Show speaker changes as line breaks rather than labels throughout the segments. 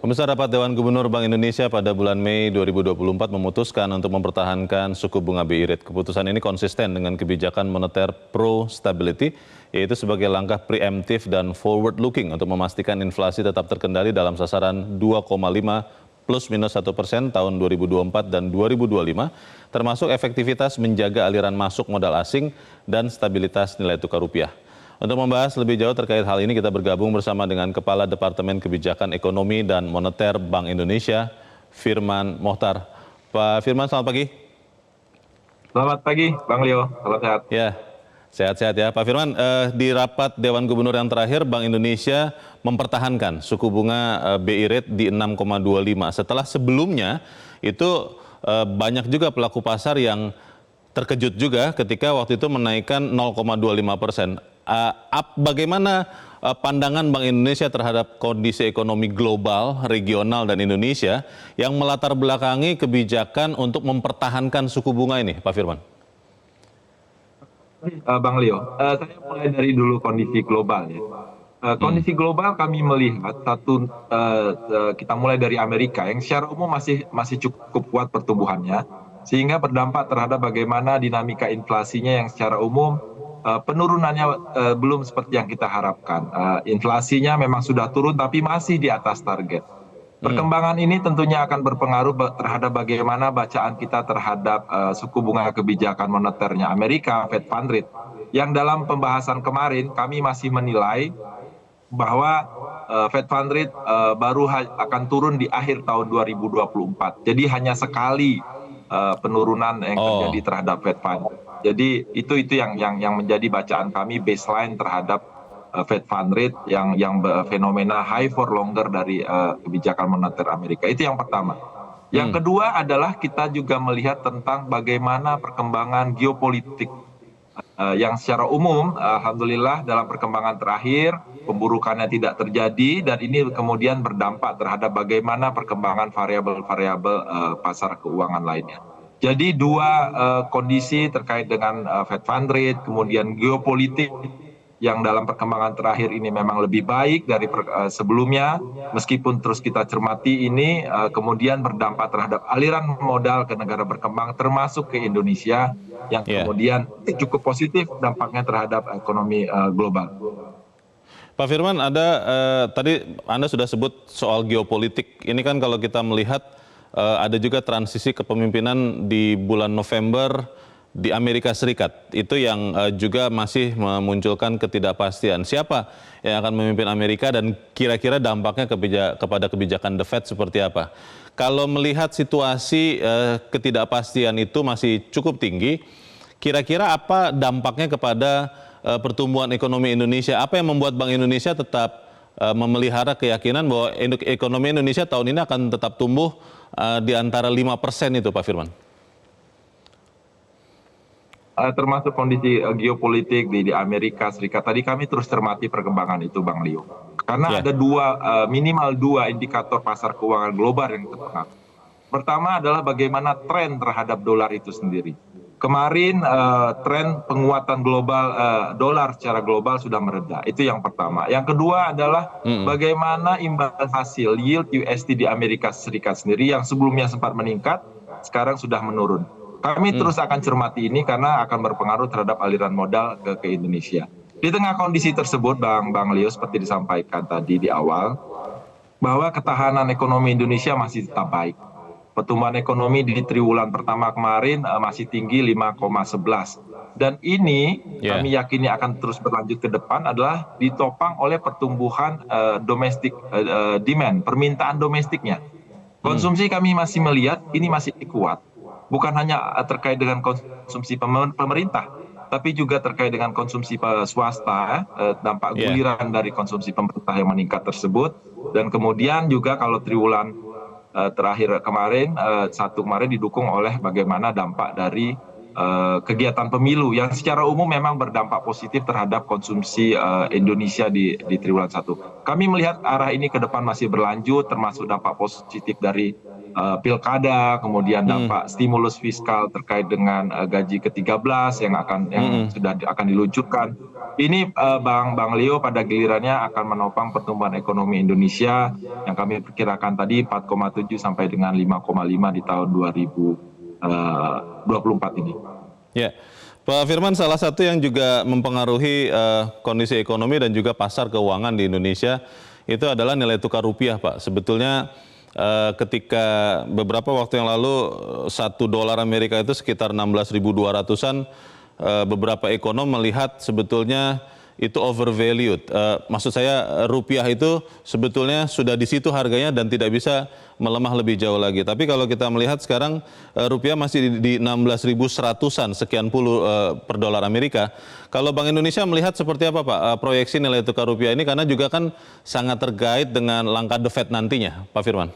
Pemirsa, rapat Dewan Gubernur Bank Indonesia pada bulan Mei 2024 memutuskan untuk mempertahankan suku bunga BI Rate. Keputusan ini konsisten dengan kebijakan moneter pro-stability, yaitu sebagai langkah preemptif dan forward-looking untuk memastikan inflasi tetap terkendali dalam sasaran 2,5 plus minus 1% tahun 2024 dan 2025, termasuk efektivitas menjaga aliran masuk modal asing dan stabilitas nilai tukar rupiah. Untuk membahas lebih jauh terkait hal ini, kita bergabung bersama dengan Kepala Departemen Kebijakan Ekonomi dan Moneter Bank Indonesia, Firman Mohtar. Pak Firman, selamat pagi.
Selamat pagi, Bang Leo. Salam sehat.
Ya, sehat-sehat ya. Pak Firman, di rapat Dewan Gubernur yang terakhir, Bank Indonesia mempertahankan suku bunga BI Rate di 6,25. Setelah sebelumnya itu banyak juga pelaku pasar yang terkejut juga ketika waktu itu menaikkan 0,25%. Bagaimana pandangan Bank Indonesia terhadap kondisi ekonomi global, regional, dan Indonesia yang melatar belakangi kebijakan untuk mempertahankan suku bunga ini, Pak Firman?
Bang Leo, saya mulai dari dulu kondisi global ya. Kondisi global kami melihat kita mulai dari Amerika yang secara umum masih cukup kuat pertumbuhannya, sehingga berdampak terhadap bagaimana dinamika inflasinya yang secara umum penurunannya belum seperti yang kita harapkan. Inflasinya memang sudah turun tapi masih di atas target. Perkembangan ini tentunya akan berpengaruh terhadap bagaimana bacaan kita terhadap suku bunga kebijakan moneternya Amerika, Fed Fund Rate. Yang dalam pembahasan kemarin kami masih menilai bahwa Fed Fund Rate baru akan turun di akhir tahun 2024. Jadi hanya sekali penurunan yang terjadi terhadap Fed Fund. Jadi itu yang menjadi bacaan kami baseline terhadap Fed Fund Rate yang fenomena high for longer dari kebijakan moneter Amerika. Itu yang pertama. Yang kedua adalah kita juga melihat tentang bagaimana perkembangan geopolitik yang secara umum, alhamdulillah dalam perkembangan terakhir pemburukannya tidak terjadi, dan ini kemudian berdampak terhadap bagaimana perkembangan variabel-variabel pasar keuangan lainnya. Jadi dua kondisi terkait dengan Fed Fund Rate, kemudian geopolitik yang dalam perkembangan terakhir ini memang lebih baik dari sebelumnya, meskipun terus kita cermati ini kemudian berdampak terhadap aliran modal ke negara berkembang termasuk ke Indonesia yang kemudian cukup positif dampaknya terhadap ekonomi global.
Pak Firman, tadi Anda sudah sebut soal geopolitik. Ini kan kalau kita melihat ada juga transisi kepemimpinan di bulan November di Amerika Serikat. Itu yang juga masih memunculkan ketidakpastian. Siapa yang akan memimpin Amerika dan kira-kira dampaknya kepada kebijakan The Fed seperti apa? Kalau melihat situasi ketidakpastian itu masih cukup tinggi, kira-kira apa dampaknya kepada pertumbuhan ekonomi Indonesia? Apa yang membuat Bank Indonesia tetap memelihara keyakinan bahwa ekonomi Indonesia tahun ini akan tetap tumbuh di antara 5% itu, Pak Firman?
Termasuk kondisi geopolitik di Amerika Serikat. Tadi kami terus cermati perkembangan itu, Bang Leo. Karena ada minimal dua indikator pasar keuangan global yang terpengaruh. Pertama adalah bagaimana tren terhadap dolar itu sendiri. Kemarin tren penguatan global dolar secara global sudah mereda. Itu yang pertama. Yang kedua adalah bagaimana imbal hasil yield USD di Amerika Serikat sendiri yang sebelumnya sempat meningkat, sekarang sudah menurun. Kami terus akan cermati ini karena akan berpengaruh terhadap aliran modal ke Indonesia. Di tengah kondisi tersebut, Bang Leo, seperti disampaikan tadi di awal, bahwa ketahanan ekonomi Indonesia masih tetap baik. Pertumbuhan ekonomi di triwulan pertama kemarin masih tinggi 5,11. Dan ini kami yakini akan terus berlanjut ke depan adalah ditopang oleh pertumbuhan domestic demand, permintaan domestiknya. Konsumsi kami masih melihat ini masih kuat. Bukan hanya terkait dengan konsumsi pemerintah, tapi juga terkait dengan konsumsi swasta, dampak guliran dari konsumsi pemerintah yang meningkat tersebut. Dan kemudian juga kalau triwulan terakhir kemarin, kemarin didukung oleh bagaimana dampak dari kegiatan pemilu yang secara umum memang berdampak positif terhadap konsumsi Indonesia di triwulan 1. Kami melihat arah ini ke depan masih berlanjut, termasuk dampak positif dari pilkada, kemudian dampak stimulus fiskal terkait dengan gaji ke-13 yang sudah akan diluncurkan. Ini Bang Leo pada gilirannya akan menopang pertumbuhan ekonomi Indonesia yang kami perkirakan tadi 4,7 sampai dengan 5,5 di tahun 2024 ini.
Ya, Pak Firman, salah satu yang juga mempengaruhi kondisi ekonomi dan juga pasar keuangan di Indonesia itu adalah nilai tukar rupiah, Pak. Sebetulnya ketika beberapa waktu yang lalu $1 Amerika itu sekitar 16.200-an, beberapa ekonom melihat sebetulnya itu overvalued. Maksud saya rupiah itu sebetulnya sudah di situ harganya dan tidak bisa melemah lebih jauh lagi. Tapi kalau kita melihat sekarang rupiah masih di 16.100-an sekian puluh per dolar Amerika. Kalau Bank Indonesia melihat seperti apa, Pak, proyeksi nilai tukar rupiah ini, karena juga kan sangat terkait dengan langkah The Fed nantinya, Pak Firman.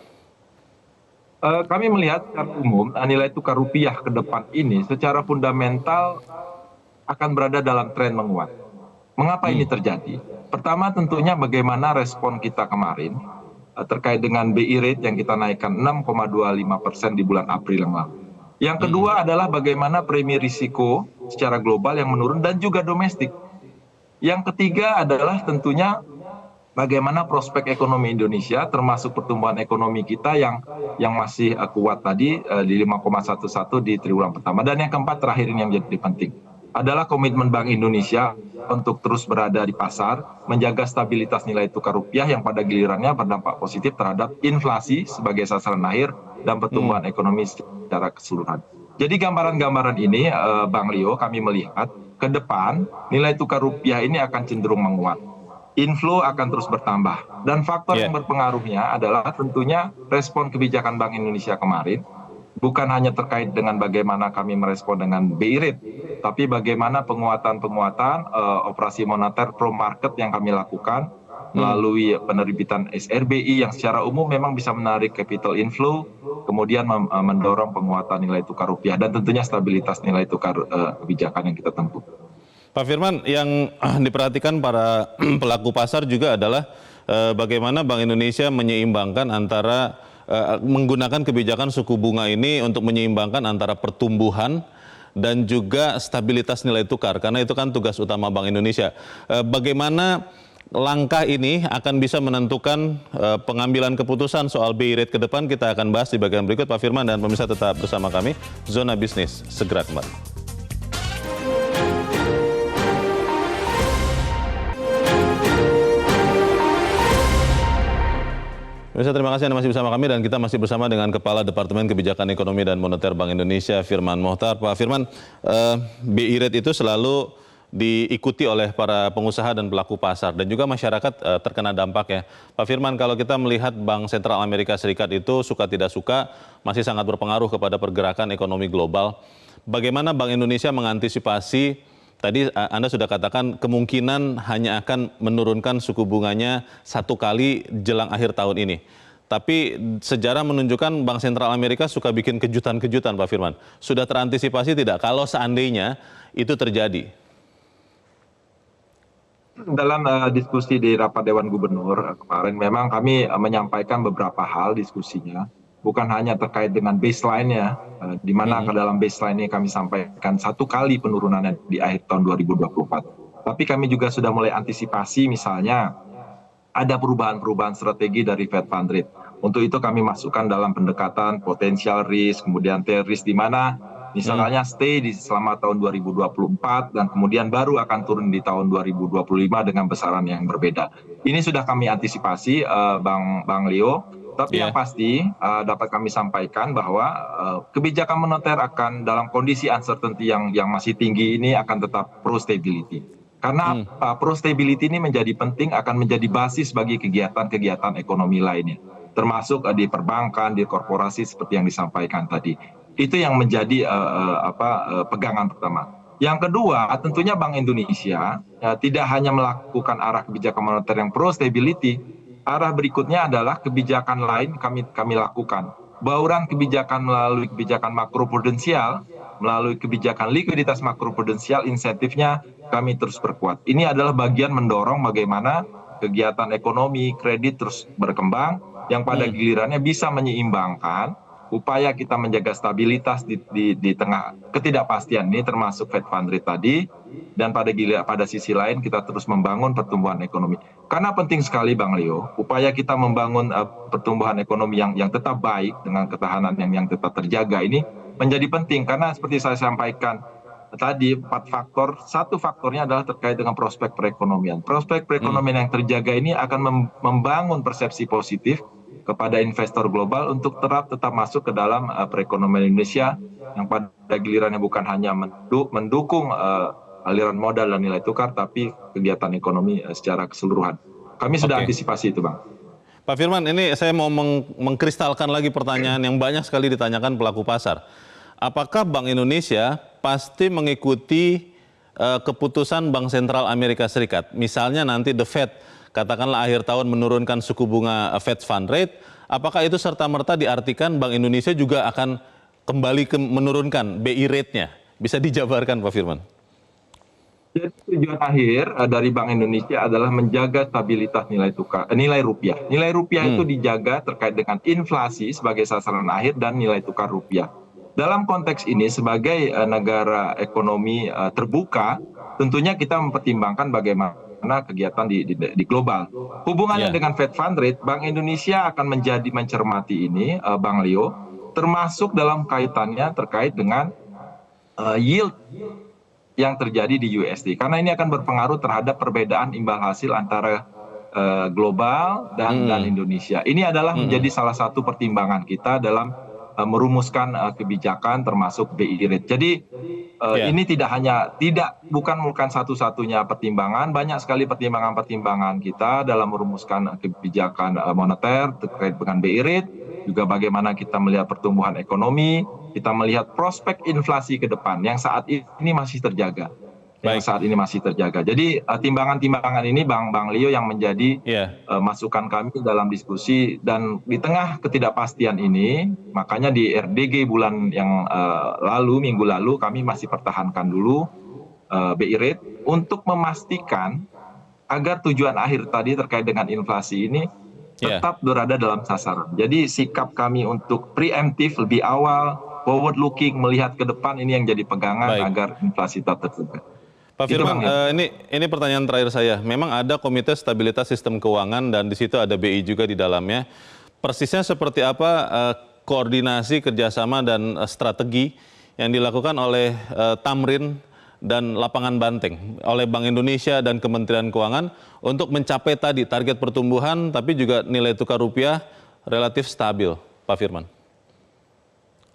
Kami melihat secara umum nilai tukar rupiah ke depan ini secara fundamental akan berada dalam tren menguat. Mengapa ini terjadi? Pertama tentunya bagaimana respon kita kemarin terkait dengan BI rate yang kita naikkan 6,25% di bulan April yang lalu. Yang kedua adalah bagaimana premi risiko secara global yang menurun dan juga domestik. Yang ketiga adalah tentunya bagaimana prospek ekonomi Indonesia termasuk pertumbuhan ekonomi kita yang masih kuat tadi di 5,11 di triwulan pertama. Dan yang keempat terakhir ini yang menjadi penting adalah komitmen Bank Indonesia untuk terus berada di pasar, menjaga stabilitas nilai tukar rupiah yang pada gilirannya berdampak positif terhadap inflasi sebagai sasaran akhir dan pertumbuhan ekonomi secara keseluruhan. Jadi gambaran-gambaran ini Bang Leo, kami melihat ke depan nilai tukar rupiah ini akan cenderung menguat. Inflow akan terus bertambah. Dan faktor yang berpengaruhnya adalah tentunya respon kebijakan Bank Indonesia kemarin. Bukan hanya terkait dengan bagaimana kami merespon dengan BI rate, tapi bagaimana penguatan-penguatan operasi moneter pro market yang kami lakukan melalui penerbitan SRBI yang secara umum memang bisa menarik capital inflow, kemudian mendorong penguatan nilai tukar rupiah dan tentunya stabilitas nilai tukar kebijakan yang kita tempuh.
Pak Firman, yang diperhatikan para pelaku pasar juga adalah bagaimana Bank Indonesia menyeimbangkan antara menggunakan kebijakan suku bunga ini untuk menyeimbangkan antara pertumbuhan dan juga stabilitas nilai tukar, karena itu kan tugas utama Bank Indonesia. Bagaimana langkah ini akan bisa menentukan pengambilan keputusan soal BI rate ke depan, kita akan bahas di bagian berikut, Pak Firman, dan pemirsa tetap bersama kami. Zona Bisnis segera kembali. Pemirsa, terima kasih Anda masih bersama kami dan kita masih bersama dengan Kepala Departemen Kebijakan Ekonomi dan Moneter Bank Indonesia, Firman Mohtar. Pak Firman, BI rate itu selalu diikuti oleh para pengusaha dan pelaku pasar dan juga masyarakat terkena dampak ya. Pak Firman, kalau kita melihat Bank Sentral Amerika Serikat itu suka tidak suka masih sangat berpengaruh kepada pergerakan ekonomi global. Bagaimana Bank Indonesia mengantisipasi? Tadi Anda sudah katakan kemungkinan hanya akan menurunkan suku bunganya satu kali jelang akhir tahun ini. Tapi sejarah menunjukkan Bank Sentral Amerika suka bikin kejutan-kejutan, Pak Firman. Sudah terantisipasi tidak kalau seandainya itu terjadi?
Dalam diskusi di rapat Dewan Gubernur kemarin memang kami menyampaikan beberapa hal diskusinya. Bukan hanya terkait dengan baseline-nya, di mana ke dalam baseline ini kami sampaikan satu kali penurunannya di akhir tahun 2024. Tapi kami juga sudah mulai antisipasi misalnya ada perubahan-perubahan strategi dari Fed Fund Rate. Untuk itu kami masukkan dalam pendekatan potensial risk, kemudian tail risk di mana misalnya stay di selama tahun 2024 dan kemudian baru akan turun di tahun 2025 dengan besaran yang berbeda. Ini sudah kami antisipasi Bang Leo. Tapi yang pasti dapat kami sampaikan bahwa kebijakan moneter akan dalam kondisi uncertainty yang masih tinggi ini akan tetap pro stability. Karena pro stability ini menjadi penting, akan menjadi basis bagi kegiatan-kegiatan ekonomi lainnya. Termasuk di perbankan, di korporasi seperti yang disampaikan tadi. Itu yang menjadi pegangan pertama. Yang kedua, tentunya Bank Indonesia tidak hanya melakukan arah kebijakan moneter yang pro stability. Arah berikutnya adalah kebijakan lain kami lakukan. Bauran kebijakan melalui kebijakan makroprudensial, melalui kebijakan likuiditas makroprudensial, insentifnya kami terus perkuat. Ini adalah bagian mendorong bagaimana kegiatan ekonomi, kredit terus berkembang, yang pada gilirannya bisa menyeimbangkan upaya kita menjaga stabilitas di tengah ketidakpastian ini termasuk Fed Fund Rate tadi, dan pada sisi lain kita terus membangun pertumbuhan ekonomi. Karena penting sekali Bang Leo, upaya kita membangun pertumbuhan ekonomi yang tetap baik dengan ketahanan yang tetap terjaga ini menjadi penting, karena seperti saya sampaikan tadi 4 faktor, satu faktornya adalah terkait dengan prospek perekonomian. Prospek perekonomian yang terjaga ini akan membangun persepsi positif kepada investor global untuk tetap masuk ke dalam perekonomian Indonesia yang pada gilirannya bukan hanya mendukung aliran modal dan nilai tukar, tapi kegiatan ekonomi secara keseluruhan. Kami sudah antisipasi itu, Bang.
Pak Firman, ini saya mau mengkristalkan lagi pertanyaan yang banyak sekali ditanyakan pelaku pasar. Apakah Bank Indonesia pasti mengikuti keputusan Bank Sentral Amerika Serikat? Misalnya nanti The Fed katakanlah akhir tahun menurunkan suku bunga Fed Fund Rate, apakah itu serta-merta diartikan Bank Indonesia juga akan kembali menurunkan BI rate-nya? Bisa dijabarkan Pak Firman?
Jadi tujuan akhir dari Bank Indonesia adalah menjaga stabilitas nilai rupiah. Nilai rupiah itu dijaga terkait dengan inflasi sebagai sasaran akhir dan nilai tukar rupiah. Dalam konteks ini sebagai negara ekonomi terbuka, tentunya kita mempertimbangkan bagaimana kegiatan di global. Hubungannya dengan Fed Fund Rate, Bank Indonesia akan mencermati ini, Bang Leo, termasuk dalam kaitannya terkait dengan yield yang terjadi di USD. Karena ini akan berpengaruh terhadap perbedaan imbal hasil antara global dan Indonesia. Ini adalah menjadi salah satu pertimbangan kita dalam merumuskan kebijakan termasuk BI rate. Jadi ini bukan satu-satunya pertimbangan, banyak sekali pertimbangan-pertimbangan kita dalam merumuskan kebijakan moneter terkait dengan BI rate, juga bagaimana kita melihat pertumbuhan ekonomi, kita melihat prospek inflasi ke depan yang saat ini masih terjaga. Jadi timbangan-timbangan ini Bang Leo yang menjadi masukan kami dalam diskusi, dan di tengah ketidakpastian ini makanya di RDG bulan yang minggu lalu kami masih pertahankan dulu BI rate untuk memastikan agar tujuan akhir tadi terkait dengan inflasi ini tetap berada dalam sasaran. Jadi sikap kami untuk preemptif lebih awal, forward looking, melihat ke depan ini yang jadi pegangan agar inflasi tetap terjaga.
Pak Firman, ini pertanyaan terakhir saya. Memang ada Komite Stabilitas Sistem Keuangan dan di situ ada BI juga di dalamnya. Persisnya seperti apa koordinasi, kerjasama, dan strategi yang dilakukan oleh Tamrin dan Lapangan Banteng, oleh Bank Indonesia dan Kementerian Keuangan untuk mencapai tadi target pertumbuhan, tapi juga nilai tukar rupiah relatif stabil, Pak Firman?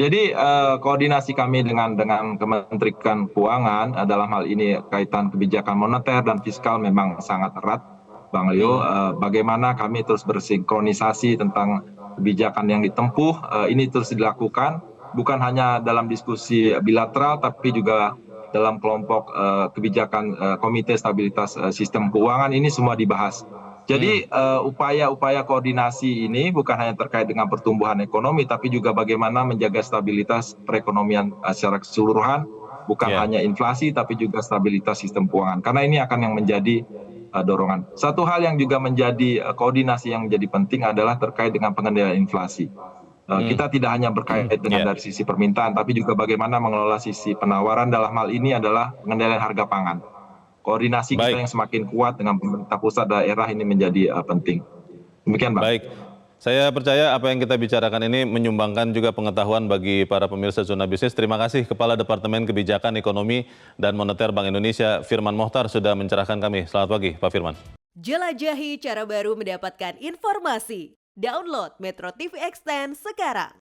Jadi koordinasi kami dengan Kementerian Keuangan dalam hal ini kaitan kebijakan moneter dan fiskal memang sangat erat, Bang Leo. Bagaimana kami terus bersinkronisasi tentang kebijakan yang ditempuh, ini terus dilakukan bukan hanya dalam diskusi bilateral tapi juga dalam kelompok kebijakan Komite Stabilitas Sistem Keuangan, ini semua dibahas. Jadi upaya-upaya koordinasi ini bukan hanya terkait dengan pertumbuhan ekonomi, tapi juga bagaimana menjaga stabilitas perekonomian secara keseluruhan, bukan hanya inflasi, tapi juga stabilitas sistem keuangan. Karena ini akan yang menjadi dorongan. Satu hal yang juga menjadi koordinasi yang menjadi penting adalah terkait dengan pengendalian inflasi. Kita tidak hanya berkait dengan dari sisi permintaan, tapi juga bagaimana mengelola sisi penawaran. Dalam hal ini adalah pengendalian harga pangan. Koordinasi kita yang semakin kuat dengan pemerintah pusat daerah ini menjadi penting. Demikian, Bang.
Baik, saya percaya apa yang kita bicarakan ini menyumbangkan juga pengetahuan bagi para pemirsa Zona Bisnis. Terima kasih Kepala Departemen Kebijakan Ekonomi dan Moneter Bank Indonesia, Firman Mohtar, sudah mencerahkan kami. Selamat pagi, Pak Firman.
Jelajahi cara baru mendapatkan informasi. Download Metro TV Extend sekarang.